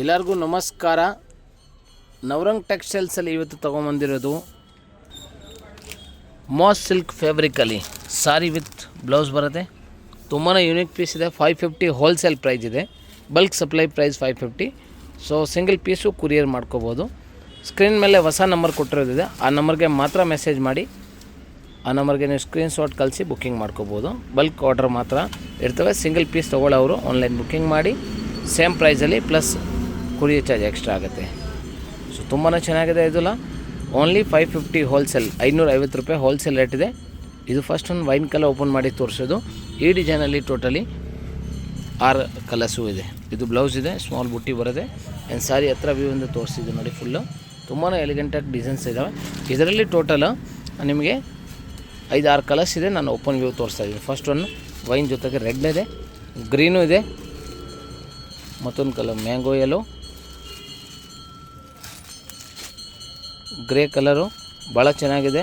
ಎಲ್ಲರಿಗೂ ನಮಸ್ಕಾರ. ನವರಂಗ್ ಟೆಕ್ಸ್ಟೈಲ್ಸಲ್ಲಿ ಇವತ್ತು ತೊಗೊಂಬಂದಿರೋದು ಮಾಸ್ ಸಿಲ್ಕ್ ಫ್ಯಾಬ್ರಿಕಲ್ಲಿ ಸಾರಿ ವಿತ್ ಬ್ಲೌಸ್ ಬರುತ್ತೆ. ತುಂಬಾ ಯೂನಿಕ್ ಪೀಸ್ ಇದೆ. 550 ಹೋಲ್ಸೇಲ್ ಪ್ರೈಸ್ ಇದೆ. Bulk supply price 550. So single piece courier ಮಾಡ್ಕೋಬೋದು. ಸ್ಕ್ರೀನ್ ಮೇಲೆ ಹೊಸ ನಂಬರ್ ಕೊಟ್ಟಿರೋದಿದೆ, ಆ ನಂಬರ್ಗೆ ಮಾತ್ರ ಮೆಸೇಜ್ ಮಾಡಿ. ಆ ನಂಬರ್ಗೆ ನೀವು ಸ್ಕ್ರೀನ್ಶಾಟ್ ಕಳಿಸಿ ಬುಕ್ಕಿಂಗ್ ಮಾಡ್ಕೋಬೋದು. ಬಲ್ಕ್ ಆರ್ಡರ್ ಮಾತ್ರ ಇರ್ತವೆ. ಸಿಂಗಲ್ ಪೀಸ್ ತೊಗೊಳ್ಳೋರು ಆನ್ಲೈನ್ ಬುಕ್ಕಿಂಗ್ ಮಾಡಿ ಸೇಮ್ ಪ್ರೈಸಲ್ಲಿ ಪ್ಲಸ್ ಕುರಿಯರ್ ಚಾರ್ಜ್ ಎಕ್ಸ್ಟ್ರಾ ಆಗುತ್ತೆ. ಸೊ ತುಂಬಾ ಚೆನ್ನಾಗಿದೆ. ಇದಲ್ಲ ಓನ್ಲಿ 550 ಹೋಲ್ಸೇಲ್, 550 ರೂಪಾಯಿ ಹೋಲ್ಸೇಲ್ ರೇಟ್ ಇದೆ. ಇದು ಫಸ್ಟ್ ಒಂದು ವೈನ್ ಕಲರ್ ಓಪನ್ ಮಾಡಿ ತೋರಿಸೋದು. ಈ ಡಿಸೈನಲ್ಲಿ ಟೋಟಲಿ 6 ಕಲರ್ಸು ಇದೆ. ಇದು ಬ್ಲೌಸ್ ಇದೆ, ಸ್ಮಾಲ್ ಬುಟ್ಟಿ ಬರುತ್ತೆ. ಆ್ಯಂಡ್ ಸಾರಿ ಹತ್ರ ವ್ಯೂ ಒಂದು ತೋರಿಸಿದ್ದು ನೋಡಿ. ಫುಲ್ಲು ತುಂಬಾ ಎಲಿಗೆಂಟಾಗಿ ಡಿಸೈನ್ಸ್ ಇದ್ದಾವೆ. ಇದರಲ್ಲಿ ಟೋಟಲ್ ನಿಮಗೆ 5-6 ಕಲರ್ಸ್ ಇದೆ. ನಾನು ಓಪನ್ ವ್ಯೂ ತೋರಿಸ್ತಾ ಇದ್ದೀನಿ. ಫಸ್ಟ್ ಒನ್ ವೈನ್ ಜೊತೆಗೆ ರೆಡ್ ಇದೆ, ಗ್ರೀನು ಇದೆ, ಮತ್ತೊಂದು colour mango yellow, grey colour ಭಾಳ ಚೆನ್ನಾಗಿದೆ.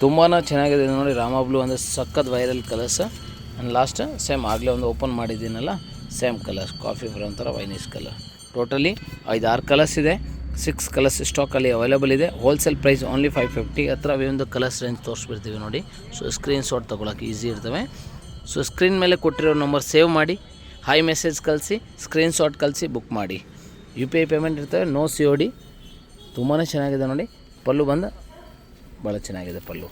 ತುಂಬಾ ಚೆನ್ನಾಗಿದೆ ನೋಡಿ. ರಾಮ ಬ್ಲೂ ಅಂದರೆ ಸಖತ್ viral colours. And last same ಆಗಲೇ ಒಂದು ಓಪನ್ ಮಾಡಿದ್ದೀನಲ್ಲ, ಸೇಮ್ ಕಲರ್ಸ್ ಕಾಫಿ ಬ್ರೌನ್ ಥರ ವೈನಿಶ್ ಕಲರ್. ಟೋಟಲಿ 5-6 ಕಲರ್ಸ್ ಇದೆ. 6 ಕಲರ್ಸ್ ಸ್ಟಾಕಲ್ಲಿ ಅವೈಲೇಬಲ್ ಇದೆ. Wholesale price only 550. ಹತ್ರ ಒಂದು ಕಲರ್ಸ್ ರೇಂಜ್ ತೋರಿಸ್ಬಿಡ್ತೀವಿ ನೋಡಿ. ಸೊ ಸ್ಕ್ರೀನ್ಶಾಟ್ ತೊಗೊಳಕ್ಕೆ ಈಸಿ ಇರ್ತವೆ. ಸೊ ಸ್ಕ್ರೀನ್ ಮೇಲೆ ಕೊಟ್ಟಿರೋ ನಂಬರ್ ಸೇವ್ ಮಾಡಿ, ಹಾಯ್ ಮೆಸೇಜ್ ಕಳಿಸಿ, ಸ್ಕ್ರೀನ್ಶಾಟ್ ಕಳಿಸಿ ಬುಕ್ ಮಾಡಿ. UPI ಪೇಮೆಂಟ್ ಇರ್ತವೆ, ನೋ COD. ತುಂಬಾ ಚೆನ್ನಾಗಿದೆ ನೋಡಿ. ಪಲ್ಲು ಬಂದು ಭಾಳ ಚೆನ್ನಾಗಿದೆ ಪಲ್ಲು.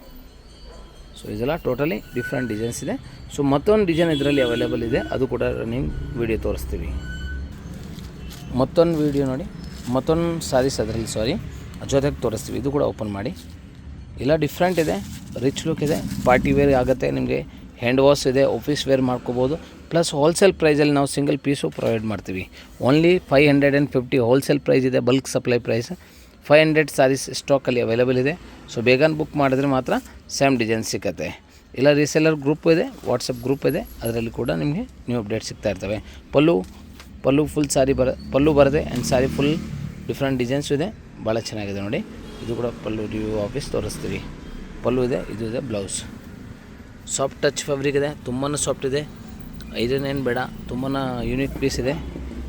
ಸೊ ಇದೆಲ್ಲ ಟೋಟಲಿ ಡಿಫ್ರೆಂಟ್ ಡಿಸೈನ್ಸ್ ಇದೆ. ಸೊ ಮತ್ತೊಂದು ಡಿಸೈನ್ ಇದರಲ್ಲಿ ಅವೈಲೇಬಲ್ ಇದೆ, ಅದು ಕೂಡ ರನ್ನಿಂಗ್ ವೀಡಿಯೋ ತೋರಿಸ್ತೀವಿ. ಮತ್ತೊಂದು ವೀಡಿಯೋ ನೋಡಿ, ಮತ್ತೊಂದು ಸಾರೀಸ್ ಅದರಲ್ಲಿ ಜೊತೆಗೆ ತೋರಿಸ್ತೀವಿ. ಇದು ಕೂಡ ಓಪನ್ ಮಾಡಿ. ಇಲ್ಲ ಡಿಫ್ರೆಂಟ್ ಇದೆ, ರಿಚ್ ಲುಕ್ ಇದೆ, ಪಾರ್ಟಿ ವೇರ್ ಆಗುತ್ತೆ ನಿಮಗೆ. ಹ್ಯಾಂಡ್ ವಾಶ್ ಇದೆ, ಆಫೀಸ್ ವೇರ್ ಮಾಡ್ಕೋಬೋದು. ಪ್ಲಸ್ ಹೋಲ್ಸೇಲ್ ಪ್ರೈಸಲ್ಲಿ ನಾವು ಸಿಂಗಲ್ ಪೀಸು ಪ್ರೊವೈಡ್ ಮಾಡ್ತೀವಿ. ಓನ್ಲಿ 550 ಹೋಲ್ಸೇಲ್ ಪ್ರೈಸ್ ಇದೆ. ಬಲ್ಕ್ ಸಪ್ಲೈ ಪ್ರೈಸ್ 500 ಸಾರೀಸ್ ಸ್ಟಾಕಲ್ಲಿ ಅವೈಲೇಬಲ್ ಇದೆ. ಸೊ ಬೇಗನೆ ಬುಕ್ ಮಾಡಿದ್ರೆ ಮಾತ್ರ ಸೇಮ್ ಡಿಸೈನ್ ಸಿಗುತ್ತೆ. ಇಲ್ಲ ರೀಸೆಲ್ಲರ್ ಗ್ರೂಪ್ ಇದೆ, ವಾಟ್ಸಪ್ ಗ್ರೂಪ್ ಇದೆ, ಅದರಲ್ಲಿ ಕೂಡ ನಿಮಗೆ ನ್ಯೂ ಅಪ್ಡೇಟ್ ಸಿಗ್ತಾ ಇರ್ತವೆ. ಪಲ್ಲು ಫುಲ್ ಸಾರಿ ಪಲ್ಲು ಬರುತ್ತೆ. And sorry full different designs ಇದೆ, ಭಾಳ ಚೆನ್ನಾಗಿದೆ ನೋಡಿ. ಇದು ಕೂಡ ಪಲ್ಲು ರಿವ್ಯೂ ಆಫೀಸ್ ತೋರಿಸ್ತೀವಿ. ಪಲ್ಲು ಇದೆ, ಇದು ಇದೆ ಬ್ಲೌಸ್. ಸಾಫ್ಟ್ ಟಚ್ ಫ್ಯಾಬ್ರಿಕ್ ಇದೆ, ತುಂಬಾ ಸಾಫ್ಟ್ ಇದೆ. ಐರನ್ ಏನು ಬೇಡ, ತುಂಬಾ ಯೂನಿಕ್ ಪೀಸ್ ಇದೆ.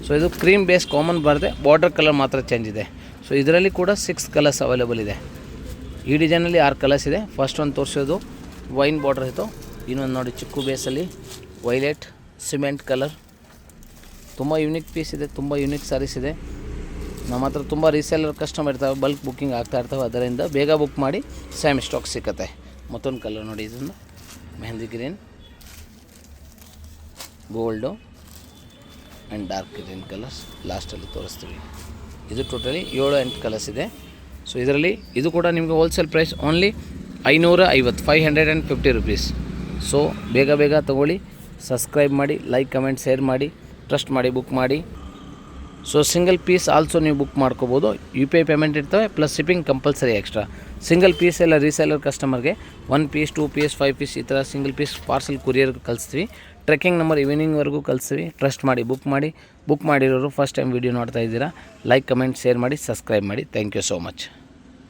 ಸೊ ಇದು ಕ್ರೀಮ್ ಬೇಸ್ ಕಾಮನ್ ಬರುತ್ತೆ, ಬಾರ್ಡರ್ ಕಲರ್ ಮಾತ್ರ ಚೇಂಜ್ ಇದೆ. ಸೊ ಇದರಲ್ಲಿ ಕೂಡ 6 ಕಲರ್ಸ್ ಅವೈಲೇಬಲ್ ಇದೆ. ಈ ಡಿಸೈನಲ್ಲಿ 6 ಕಲರ್ಸ್ ಇದೆ. ಫಸ್ಟ್ ಒಂದು ತೋರಿಸೋದು ವೈನ್ ಬಾರ್ಡರ್ ಇತ್ತು. ಇನ್ನೊಂದು ನೋಡಿ ಚಿಕ್ಕು ಬೇಸಲ್ಲಿ ವೈಲೆಟ್ ಸಿಮೆಂಟ್ ಕಲರ್. ತುಂಬ ಯೂನಿಕ್ ಪೀಸ್ ಇದೆ, ತುಂಬ ಯೂನಿಕ್ ಸಾರೀಸ್ ಇದೆ. ನಮ್ಮ ಹತ್ರ ತುಂಬ ರೀಸೇಲರ್ ಕಸ್ಟಮರ್ ಇರ್ತಾವೆ, ಬಲ್ಕ್ ಬುಕ್ಕಿಂಗ್ ಆಗ್ತಾ ಇರ್ತವೆ. ಅದರಿಂದ ಬೇಗ ಬುಕ್ ಮಾಡಿ ಸೇಮ್ ಸ್ಟಾಕ್ ಸಿಗುತ್ತೆ. ಮತ್ತೊಂದು ಕಲರ್ ನೋಡಿ, ಇದನ್ನು mehndi green, gold and dark green colours ಲಾಸ್ಟಲ್ಲಿ ತೋರಿಸ್ತೀವಿ. ಇದು ಟೋಟಲಿ 7-8 ಕಲರ್ಸ್ ಇದೆ. ಸೊ ಇದರಲ್ಲಿ ಇದು ಕೂಡ ನಿಮಗೆ wholesale price only 550, 550 rupees. So ಬೇಗ ತೊಗೊಳ್ಳಿ. ಸಬ್ಸ್ಕ್ರೈಬ್ ಮಾಡಿ, ಲೈಕ್, ಕಮೆಂಟ್, ಶೇರ್ ಮಾಡಿ, ಟ್ರಸ್ಟ್ ಮಾಡಿ ಬುಕ್ ಮಾಡಿ. ಸೊ ಸಿಂಗಲ್ ಪೀಸ್ ಆಲ್ಸೋ ನೀವು ಬುಕ್ ಮಾಡ್ಕೋಬೋದು. UPI ಪೇಮೆಂಟ್ ಇರ್ತವೆ, plus shipping compulsory extra. Single piece ಎಲ್ಲ ರೀಸೇಲರ್ ಕಸ್ಟಮರ್ಗೆ 1 ಪೀಸ್, 2 ಪೀಸ್, 5 ಪೀಸ್ ಈ ಥರ ಸಿಂಗಲ್ ಪೀಸ್ ಪಾರ್ಸಲ್ ಕುರಿಯರ್ ಕಳಿಸ್ತೀವಿ. ಟ್ರೆಕ್ಕಿಂಗ್ ನಂಬರ್ ಈವ್ನಿಂಗ್ವರೆಗೂ ಕಳಿಸ್ತೀವಿ. ಟ್ರಸ್ಟ್ ಮಾಡಿ ಬುಕ್ ಮಾಡಿರೋರು ಫಸ್ಟ್ ಟೈಮ್ ವೀಡಿಯೋ ನೋಡ್ತಾ ಇದ್ದೀರಾ, ಲೈಕ್, ಕಮೆಂಟ್, ಶೇರ್ ಮಾಡಿ, ಸಬ್ಸ್ಕ್ರೈಬ್ ಮಾಡಿ. Thank you so much.